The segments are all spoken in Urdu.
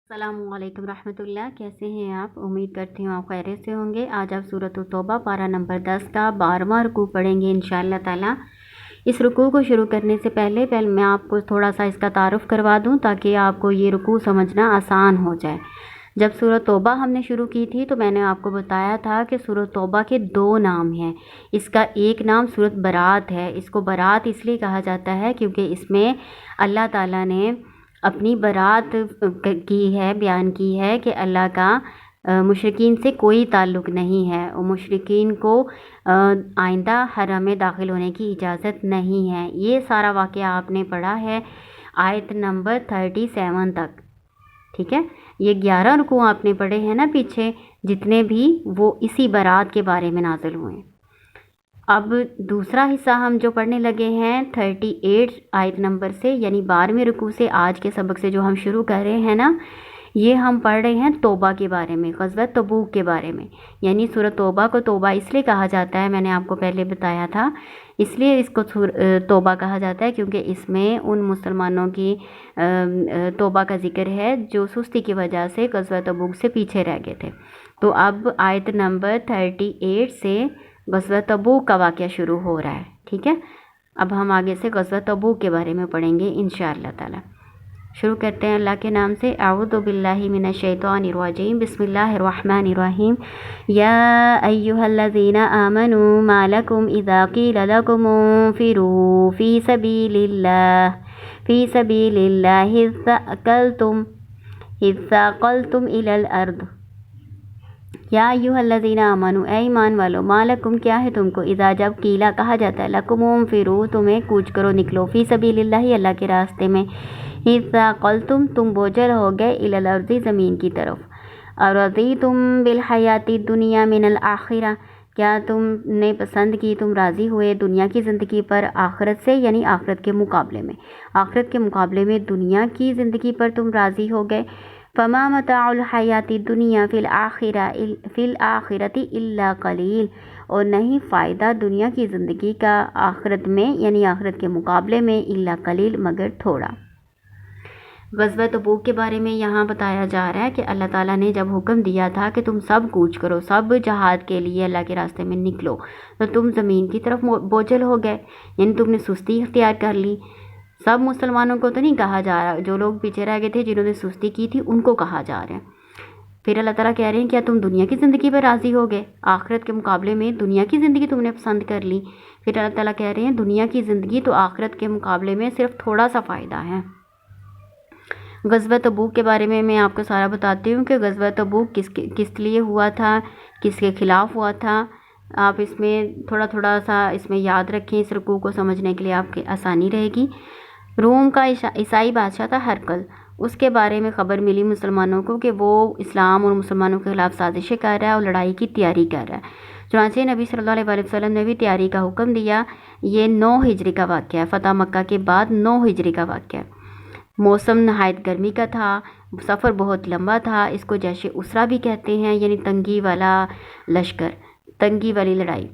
السلام علیکم رحمۃ اللہ، کیسے ہیں آپ؟ امید کرتی ہوں آپ خیریت سے ہوں گے۔ آج آپ سورۃ التوبہ پارہ نمبر 10 کا 12واں رکوع پڑھیں گے انشاءاللہ تعالی۔ اس رکوع کو شروع کرنے سے پہلے میں آپ کو تھوڑا سا اس کا تعارف کروا دوں تاکہ آپ کو یہ رکوع سمجھنا آسان ہو جائے۔ جب سورۃ توبہ ہم نے شروع کی تھی تو میں نے آپ کو بتایا تھا کہ سورۃ توبہ کے 2 نام ہیں۔ اس کا ایک نام سورۃ برات ہے۔ اس کو برات اس لیے کہا جاتا ہے کیونکہ اس میں اللہ تعالیٰ نے اپنی برات کی ہے، بیان کی ہے کہ اللہ کا مشرکین سے کوئی تعلق نہیں ہے اور مشرکین کو آئندہ حرم میں داخل ہونے کی اجازت نہیں ہے۔ یہ سارا واقعہ آپ نے پڑھا ہے آیت نمبر 37 تک، ٹھیک ہے۔ یہ 11 رکوع آپ نے پڑھے ہیں نا پیچھے جتنے بھی، وہ اسی برات کے بارے میں نازل ہوئے۔ اب دوسرا حصہ ہم جو پڑھنے لگے ہیں 38 آیت نمبر سے، یعنی 12ویں رکوع سے، آج کے سبق سے جو ہم شروع کر رہے ہیں نا، یہ ہم پڑھ رہے ہیں توبہ کے بارے میں، غزوہ تبوک کے بارے میں۔ یعنی سورۃ توبہ کو توبہ اس لیے کہا جاتا ہے، میں نے آپ کو پہلے بتایا تھا، اس لیے اس کو توبہ کہا جاتا ہے کیونکہ اس میں ان مسلمانوں کی توبہ کا ذکر ہے جو سستی کی وجہ سے غزوہ تبوک سے پیچھے رہ گئے تھے۔ تو اب آیت نمبر 38 سے غزوہ تبوک کا واقعہ شروع ہو رہا ہے، ٹھیک ہے۔ اب ہم آگے سے غزوہ تبوک کے بارے میں پڑھیں گے انشاءاللہ تعالی۔ شروع کرتے ہیں اللہ کے نام سے۔ اعوذ باللہ من الشیطان الرجیم، بسم اللہ الرحمن الرحیم۔ یا ایہا الذین آمنوا ما لکم اذا قیل لکم انفروا فی سبیل اللہ اذ ثاقلتم الی الارض۔ یا ایھا الذین آمنوا، اے ایمان والو، ما لکم کیا ہے تم کو، اذا جب قیلا کہا جاتا ہے، لکم انفروا تمہیں کوچ کرو، نکلو، فی سبیل اللہ اللہ کے راستے میں، اذ ثاقلتم تم بوجھل ہو گئے، الی الارض زمین کی طرف، ارضیتم بالحیات الدنیا من الآخرہ، کیا تم نے پسند کی، تم راضی ہوئے دنیا کی زندگی پر آخرت سے، یعنی آخرت کے مقابلے میں، آخرت کے مقابلے میں دنیا کی زندگی پر تم راضی ہو گئے۔ فما متاع الحیات الدنیا فی الآخرۃ الا قلیل، اور نہیں فائدہ دنیا کی زندگی کا آخرت میں، یعنی آخرت کے مقابلے میں، الا قلیل مگر تھوڑا۔ غزوہ تبوک کے بارے میں یہاں بتایا جا رہا ہے کہ اللہ تعالیٰ نے جب حکم دیا تھا کہ تم سب کوچ کرو، سب جہاد کے لیے اللہ کے راستے میں نکلو، تو تم زمین کی طرف بوجھل ہو گئے، یعنی تم نے سستی اختیار کر لی۔ سب مسلمانوں کو تو نہیں کہا جا رہا، جو لوگ پیچھے رہ گئے تھے، جنہوں نے سستی کی تھی، ان کو کہا جا رہا ہے۔ پھر اللہ تعالیٰ کہہ رہے ہیں کیا تم دنیا کی زندگی پر راضی ہو گئے، آخرت کے مقابلے میں دنیا کی زندگی تم نے پسند کر لی۔ پھر اللہ تعالیٰ کہہ رہے ہیں دنیا کی زندگی تو آخرت کے مقابلے میں صرف تھوڑا سا فائدہ ہے۔ غزوہ تبوک کے بارے میں آپ کو سارا بتاتی ہوں کہ غزوہ تبوک کس لیے ہوا تھا، کس کے خلاف ہوا تھا۔ آپ اس میں تھوڑا سا اس میں یاد رکھیں، اس رکوع کو سمجھنے کے لیے آپ کی آسانی رہے گی۔ روم کا عیسائی بادشاہ تھا ہرقل، اس کے بارے میں خبر ملی مسلمانوں کو کہ وہ اسلام اور مسلمانوں کے خلاف سازشیں کر رہا ہے اور لڑائی کی تیاری کر رہا ہے۔ چنانچہ نبی صلی اللہ علیہ وسلم نے بھی تیاری کا حکم دیا۔ یہ 9 ہجری کا واقعہ ہے، فتح مکہ کے بعد 9 ہجری کا واقعہ ہے۔ موسم نہایت گرمی کا تھا، سفر بہت لمبا تھا، اس کو جیش اسرا بھی کہتے ہیں، یعنی تنگی والا لشکر، تنگی والی لڑائی۔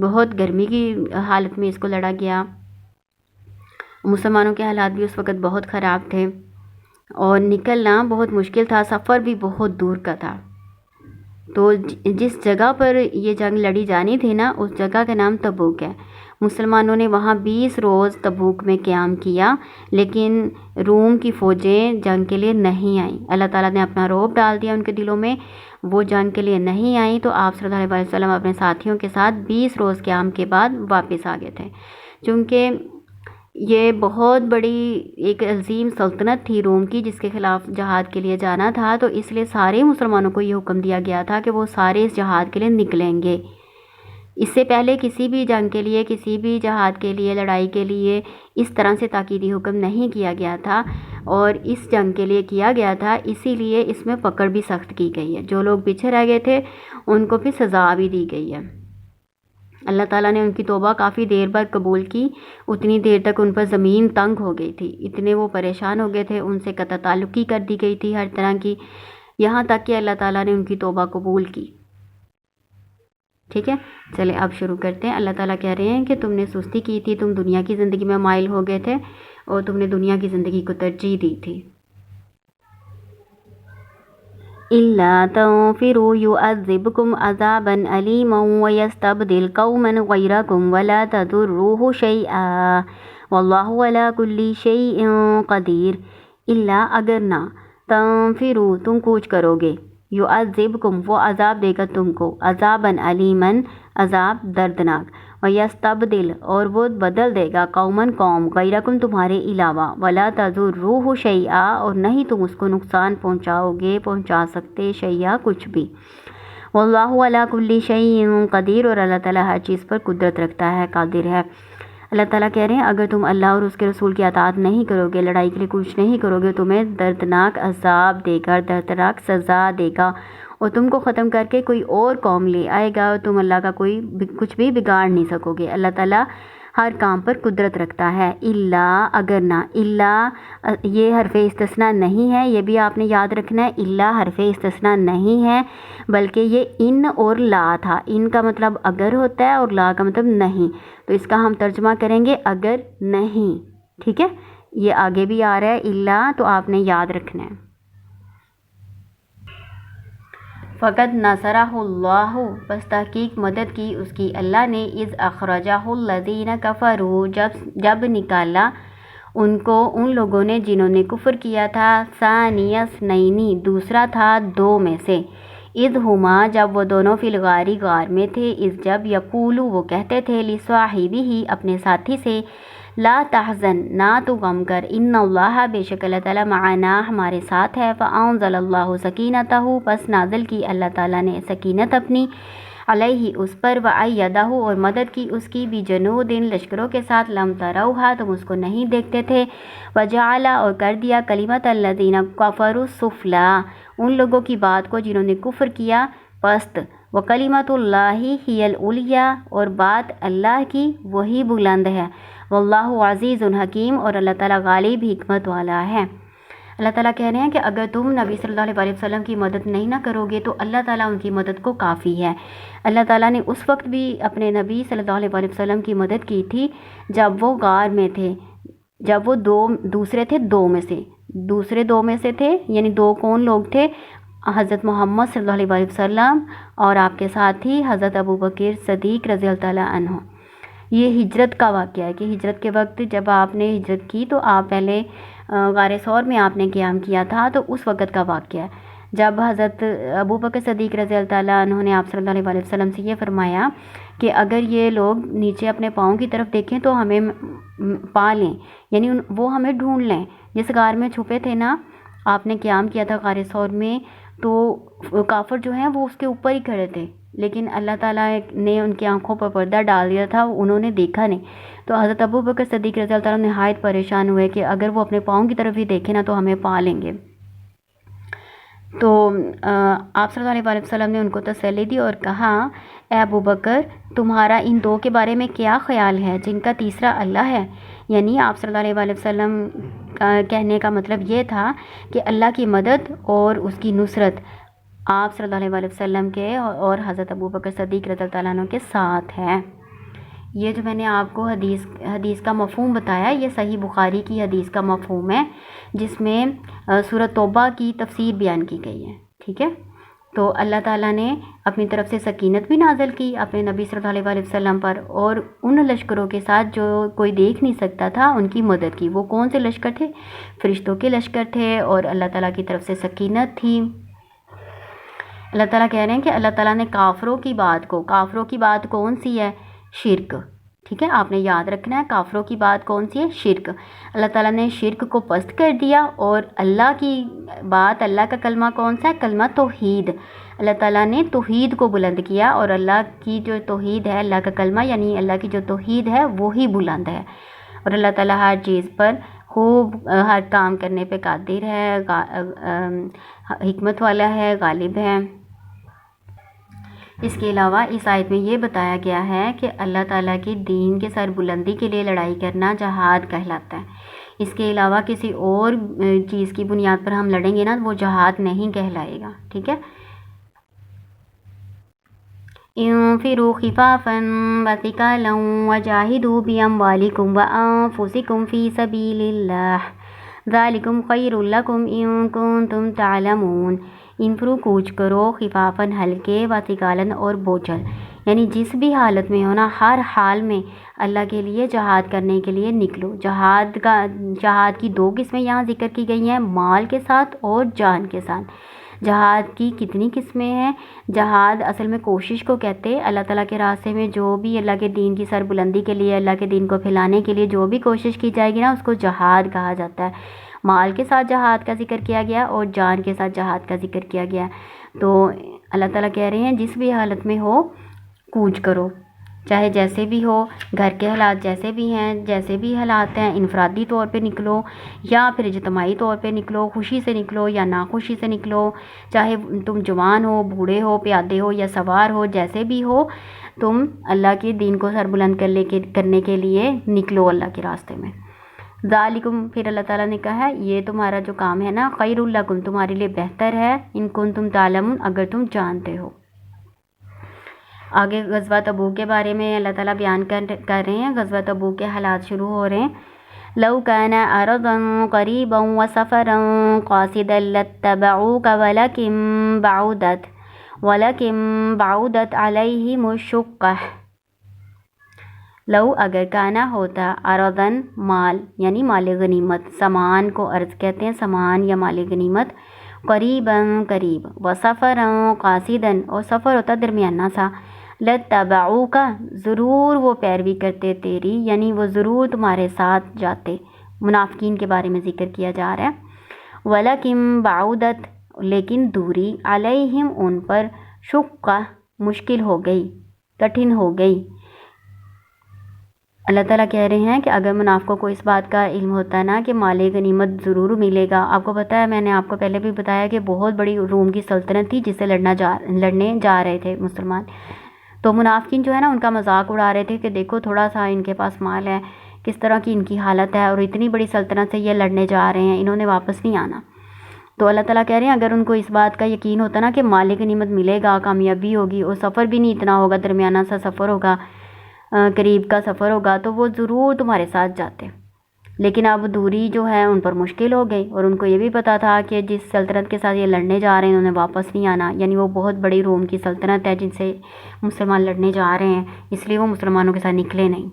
بہت گرمی کی حالت میں اس کو لڑا گیا۔ مسلمانوں کے حالات بھی اس وقت بہت خراب تھے اور نکلنا بہت مشکل تھا، سفر بھی بہت دور کا تھا۔ تو جس جگہ پر یہ جنگ لڑی جانی تھی نا، اس جگہ کا نام تبوک ہے۔ مسلمانوں نے وہاں 20 روز تبوک میں قیام کیا، لیکن روم کی فوجیں جنگ کے لیے نہیں آئیں۔ اللہ تعالیٰ نے اپنا رعب ڈال دیا ان کے دلوں میں، وہ جنگ کے لیے نہیں آئیں، تو آپ صلی اللہ علیہ وسلم اپنے ساتھیوں کے ساتھ 20 روز قیام کے بعد واپس آ گئے تھے۔ چونکہ یہ بہت بڑی ایک عظیم سلطنت تھی روم کی جس کے خلاف جہاد کے لیے جانا تھا، تو اس لیے سارے مسلمانوں کو یہ حکم دیا گیا تھا کہ وہ سارے اس جہاد کے لیے نکلیں گے۔ اس سے پہلے کسی بھی جنگ کے لیے، کسی بھی جہاد کے لیے، لڑائی کے لیے اس طرح سے تاکیدی حکم نہیں کیا گیا تھا، اور اس جنگ کے لیے کیا گیا تھا، اسی لیے اس میں پکڑ بھی سخت کی گئی ہے۔ جو لوگ پیچھے رہ گئے تھے ان کو پھر سزا بھی دی گئی ہے۔ اللہ تعالیٰ نے ان کی توبہ کافی دیر بعد قبول کی، اتنی دیر تک ان پر زمین تنگ ہو گئی تھی، اتنے وہ پریشان ہو گئے تھے، ان سے قطع تعلقی کر دی گئی تھی ہر طرح کی، یہاں تک کہ اللہ تعالیٰ نے ان کی توبہ قبول کی۔ ٹھیک ہے، چلے اب شروع کرتے ہیں۔ اللہ تعالیٰ کہہ رہے ہیں کہ تم نے سستی کی تھی، تم دنیا کی زندگی میں مائل ہو گئے تھے اور تم نے دنیا کی زندگی کو ترجیح دی تھی۔ إلا تنفروا يعذبكم عذابا أليما ويستبدل قوما غيركم ولا تضروه شيئا والله على كل شيء قدير. إلا اگر نہ تنفروا تم کوچ کرو گے، يعذبكم وہ عذاب دے گا تم کو، عذابا علیما عذاب دردناک، ویستبدل اور وہ بدل دے گا قومن قوم غیرکم تمہارے علاوہ، ولا تضروہ شیئا اور نہیں تم اس کو نقصان پہنچا سکتے شیئا کچھ بھی. واللہ علی کل شیء قدیر اور اللہ تعالیٰ ہر چیز پر قدرت رکھتا ہے، قادر ہے. اللہ تعالیٰ کہہ رہے ہیں اگر تم اللہ اور اس کے رسول کی اطاعت نہیں کرو گے، لڑائی کے لیے کچھ نہیں کرو گے، تمہیں دردناک عذاب دے گا، دردناک سزا دے گا، اور تم کو ختم کر کے کوئی اور قوم لے آئے گا اور تم اللہ کا کچھ بھی بگاڑ نہیں سکو گے. اللہ تعالیٰ ہر کام پر قدرت رکھتا ہے. الا اگر نہ، الا یہ حرف استثناء نہیں ہے، یہ بھی آپ نے یاد رکھنا ہے. الا حرف استثناء نہیں ہے بلکہ یہ ان اور لا تھا. ان کا مطلب اگر ہوتا ہے اور لا کا مطلب نہیں، تو اس کا ہم ترجمہ کریں گے اگر نہیں. ٹھیک ہے، یہ آگے بھی آ رہا ہے الا، تو آپ نے یاد رکھنا ہے. فقط نصرہ اللہ بس تحقیق مدد کی اس کی اللہ نے، اذ اخرجہ الذین کفروا جب نکالا ان کو ان لوگوں نے جنہوں نے کفر کیا تھا، ثانی اثنین دوسرا تھا دو میں سے، اذ ہما جب وہ دونوں فی الغار غار میں تھے، اذ جب یقولو وہ کہتے تھے لصاحبہ اپنے ساتھی سے، لا تحزن نہ تو غم کر، ان اللہ بے شک اللہ تعالیٰ معنا ہمارے ساتھ ہے. فانزل اللہ سکینتہ پس نازل کی اللہ تعالیٰ نے سکینت اپنی، علیہ اس پر، وأیدہ اور مدد کی اس کی، بجنود لشکروں کے ساتھ، لم تروہا تم اس کو نہیں دیکھتے تھے، وجعل اور کر دیا کلمۃ الذین کفروا السفلی ان لوگوں کی بات کو جنہوں نے کفر کیا پست، وکلمۃ اللہ ہی العلیٰ اور بات اللہ کی وہی بلند ہے، واللہ عزیز حکیم اور اللہ تعالیٰ غالب حکمت والا ہے. اللہ تعالیٰ کہہ رہے ہیں کہ اگر تم نبی صلی اللہ علیہ وسلم کی مدد نہیں نہ کرو گے تو اللہ تعالیٰ ان کی مدد کو کافی ہے. اللہ تعالیٰ نے اس وقت بھی اپنے نبی صلی اللہ علیہ وسلم کی مدد کی تھی جب وہ غار میں تھے، جب وہ دوسرے تھے دو میں سے، دوسرے دو میں سے تھے، یعنی دو کون لوگ تھے؟ حضرت محمد صلی اللہ علیہ وسلم اور آپ کے ساتھ ہی حضرت ابوبکر صدیق رضی اللہ تعالیٰ عنہ. یہ ہجرت کا واقعہ ہے کہ ہجرت کے وقت جب آپ نے ہجرت کی تو آپ پہلے غار ثور میں آپ نے قیام کیا تھا، تو اس وقت کا واقعہ ہے جب حضرت ابوبکر صدیق رضی اللہ تعالیٰ عنہ نے آپ صلی اللہ علیہ وسلم سے یہ فرمایا کہ اگر یہ لوگ نیچے اپنے پاؤں کی طرف دیکھیں تو ہمیں پا لیں، یعنی وہ ہمیں ڈھونڈ لیں. جس غار میں چھپے تھے نا، آپ نے قیام کیا تھا غار ثور میں، تو کافر جو ہیں وہ اس کے اوپر ہی کھڑے تھے، لیکن اللہ تعالیٰ نے ان کی آنکھوں پر پردہ ڈال دیا تھا، انہوں نے دیکھا نہیں. تو حضرت ابوبکر صدیق رضی اللہ تعالیٰ نہایت پریشان ہوئے کہ اگر وہ اپنے پاؤں کی طرف ہی دیکھیں نا تو ہمیں پا لیں گے. تو آپ صلی اللہ علیہ وسلم نے ان کو تسلی دی اور کہا، اے ابوبکر تمہارا ان دو کے بارے میں کیا خیال ہے جن کا تیسرا اللہ ہے؟ یعنی آپ صلی اللہ علیہ وسلم کا کہنے کا مطلب یہ تھا کہ اللہ کی مدد اور اس کی نصرت آپ صلی اللہ علیہ وسلم کے اور حضرت ابوبکر صدیق رضی اللہ تعالیٰ عنہ کے ساتھ ہے. یہ جو میں نے آپ کو حدیث کا مفہوم بتایا، یہ صحیح بخاری کی حدیث کا مفہوم ہے جس میں سورۃ توبہ کی تفسیر بیان کی گئی ہے. ٹھیک ہے، تو اللہ تعالیٰ نے اپنی طرف سے سکینت بھی نازل کی اپنے نبی صلی اللہ علیہ وسلم پر، اور ان لشکروں کے ساتھ جو کوئی دیکھ نہیں سکتا تھا ان کی مدد کی. وہ کون سے لشکر تھے؟ فرشتوں کے لشکر تھے، اور اللہ تعالیٰ کی طرف سے سکینت تھی. اللہ تعالیٰ کہہ رہے ہیں کہ اللہ تعالیٰ نے کافروں کی بات کون سی ہے؟ شرک. ٹھیک ہے، آپ نے یاد رکھنا ہے کافروں کی بات کون سی ہے؟ شرک. اللہ تعالیٰ نے شرک کو پست کر دیا، اور اللہ کی بات، اللہ کا کلمہ کون سا ہے؟ کلمہ توحید. اللہ تعالیٰ نے توحید کو بلند کیا، اور اللہ کی جو توحید ہے، اللہ کا کلمہ یعنی اللہ کی جو توحید ہے وہی بلند ہے. اور اللہ تعالیٰ ہر چیز پر خوب ہر کام کرنے پہ قادر ہے، حکمت والا ہے، غالب ہے. اس کے علاوہ اس آیت میں یہ بتایا گیا ہے کہ اللہ تعالیٰ کے دین کے سر بلندی کے لیے لڑائی کرنا جہاد کہلاتا ہے. اس کے علاوہ کسی اور چیز کی بنیاد پر ہم لڑیں گے نا، وہ جہاد نہیں کہلائے گا. ٹھیک ہے، انفروا خفافا وثقالا وجاہدوا باموالکم وانفسکم فی سبیل اللہ ذالکم خیر لکم ان کنتم تعلمون. انفرو کوچ کرو خفافاً ہلکے و ثقالن اور بوجھل، یعنی جس بھی حالت میں ہو نا، ہر حال میں اللہ کے لیے جہاد کرنے کے لیے نکلو۔ جہاد کی دو قسمیں یہاں ذکر کی گئی ہیں، مال کے ساتھ اور جان کے ساتھ۔ جہاد کی کتنی قسمیں ہیں؟ جہاد اصل میں کوشش کو کہتے ہیں، اللہ تعالیٰ کے راستے میں جو بھی اللہ کے دین کی سربلندی کے لیے، اللہ کے دین کو پھیلانے کے لیے جو بھی کوشش کی جائے گی نا، اس کو جہاد کہا جاتا ہے۔ مال کے ساتھ جہاد کا ذکر کیا گیا اور جان کے ساتھ جہاد کا ذکر کیا گیا۔ تو اللہ تعالیٰ کہہ رہے ہیں جس بھی حالت میں ہو کوچ کرو، چاہے جیسے بھی ہو، گھر کے حالات جیسے بھی ہیں، جیسے بھی حالات ہیں، انفرادی طور پہ نکلو یا پھر اجتماعی طور پہ نکلو، خوشی سے نکلو یا ناخوشی سے نکلو، چاہے تم جوان ہو، بوڑھے ہو، پیادے ہو یا سوار ہو، جیسے بھی ہو، تم اللہ کے دین کو سربلند کرنے کے لیے نکلو اللہ کے راستے میں۔ ذالکم، پھر اللہ تعالیٰ نے کہا ہے یہ تمہارا جو کام ہے نا، خیر لکم، تمہارے لیے بہتر ہے، ان کنتم تعلمون، اگر تم جانتے ہو۔ آگے غزوہ تبوک کے بارے میں اللہ تعالیٰ بیان کر رہے ہیں۔ غزوہ تبوک کے حالات شروع ہو رہے ہیں۔ لو كان أرضا قريبا وسفرا قاصدا لاتبعوك ولكن بعدت عليهم الشقة۔ لو، اگر، کانا ہوتا، ارضاً، مال یعنی مال غنیمت، سامان کو ارض کہتے ہیں، سامان یا مال غنیمت، قریباً، قریب، وسفراً، قاصداً، اور سفر ہوتا درمیانہ سا، لاتبعوک، ضرور وہ پیروی کرتے تیری، یعنی وہ ضرور تمہارے ساتھ جاتے۔ منافقین کے بارے میں ذکر کیا جا رہا ہے۔ ولیکن بعدت، لیکن دوری، علیہم، ان پر، شقہ، مشکل ہو گئی، کٹھن ہو گئی۔ اللہ تعالیٰ کہہ رہے ہیں کہ اگر منافقوں کو اس بات کا علم ہوتا نا کہ مال غنیمت ضرور ملے گا، آپ کو پتہ ہے، میں نے آپ کو پہلے بھی بتایا کہ بہت بڑی روم کی سلطنت تھی جس سے لڑنے جا رہے تھے مسلمان، تو منافقین جو ہے نا ان کا مذاق اڑا رہے تھے کہ دیکھو تھوڑا سا ان کے پاس مال ہے، کس طرح کی ان کی حالت ہے، اور اتنی بڑی سلطنت سے یہ لڑنے جا رہے ہیں، انہوں نے واپس نہیں آنا۔ تو اللہ تعالیٰ کہہ رہے ہیں اگر ان کو اس بات کا یقین ہوتا نا کہ مال غنیمت ملے گا، کامیابی ہوگی، اور سفر بھی نہیں اتنا ہوگا، درمیانہ سا سفر ہوگا، قریب کا سفر ہوگا، تو وہ ضرور تمہارے ساتھ جاتے۔ لیکن اب دوری جو ہے ان پر مشکل ہو گئی، اور ان کو یہ بھی پتا تھا کہ جس سلطنت کے ساتھ یہ لڑنے جا رہے ہیں انہوں نے واپس نہیں آنا، یعنی وہ بہت بڑی روم کی سلطنت ہے جن سے مسلمان لڑنے جا رہے ہیں، اس لیے وہ مسلمانوں کے ساتھ نکلے نہیں۔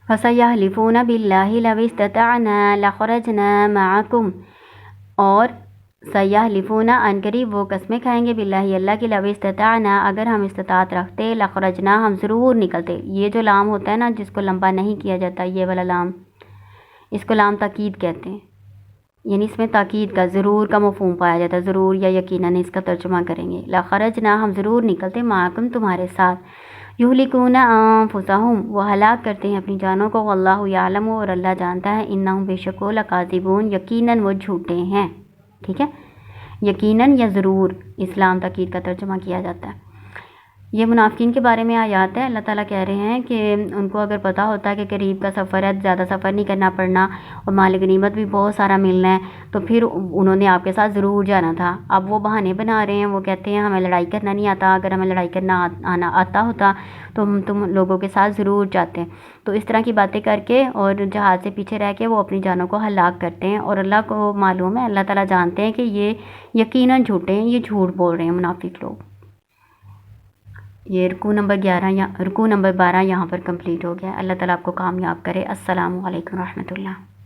فَسَيَحْلِفُونَ بِاللَّهِ لَوِ اسْتَطَعْنَا لَخَرَجْنَا مَعَكُمْ، اور سیحلفون، ان قریب وہ قسمیں کھائیں گے، باللہ، اللہ کی، لو استطعنا، اگر ہم استطاعت رکھتے، لخرجنا، ہم ضرور نکلتے۔ یہ جو لام ہوتا ہے نا جس کو لمبا نہیں کیا جاتا، یہ والا لام، اس کو لام تاکید کہتے ہیں، یعنی اس میں تاکید کا، ضرور کا مفہوم پایا جاتا ہے، ضرور یا یقیناً اس کا ترجمہ کریں گے۔ لخرجنا، ہم ضرور نکلتے، معکم، تمہارے ساتھ۔ یہلکون انفسہم، وہ ہلاک کرتے ہیں اپنی جانوں کو، واللہ یعلم، اور اللہ جانتا ہے، انہم، بے شک وہ، لکاذبون، یقیناً وہ جھوٹے ہیں۔ ٹھیک ہے، یقیناً یا ضرور اسلام تاکید کا ترجمہ کیا جاتا ہے۔ یہ منافقین کے بارے میں آیات ہے۔ اللہ تعالیٰ کہہ رہے ہیں کہ ان کو اگر پتہ ہوتا ہے کہ قریب کا سفر ہے، زیادہ سفر نہیں کرنا پڑنا، اور مال غنیمت بھی بہت سارا ملنا ہے، تو پھر انہوں نے آپ کے ساتھ ضرور جانا تھا۔ اب وہ بہانے بنا رہے ہیں، وہ کہتے ہیں ہمیں لڑائی کرنا نہیں آتا، اگر ہمیں لڑائی کرنا آتا ہوتا تو ہم تم لوگوں کے ساتھ ضرور جاتے۔ تو اس طرح کی باتیں کر کے اور جہاد سے پیچھے رہ کے وہ اپنی جانوں کو ہلاک کرتے ہیں، اور اللہ کو معلوم ہے، اللہ تعالیٰ جانتے ہیں کہ یہ یقیناً جھوٹے ہیں، یہ جھوٹ بول رہے ہیں منافق لوگ۔ یہ رکوع نمبر 12 یہاں پر کمپلیٹ ہو گیا۔ اللہ تعالیٰ آپ کو کامیاب کرے۔ السلام علیکم ورحمۃ اللہ۔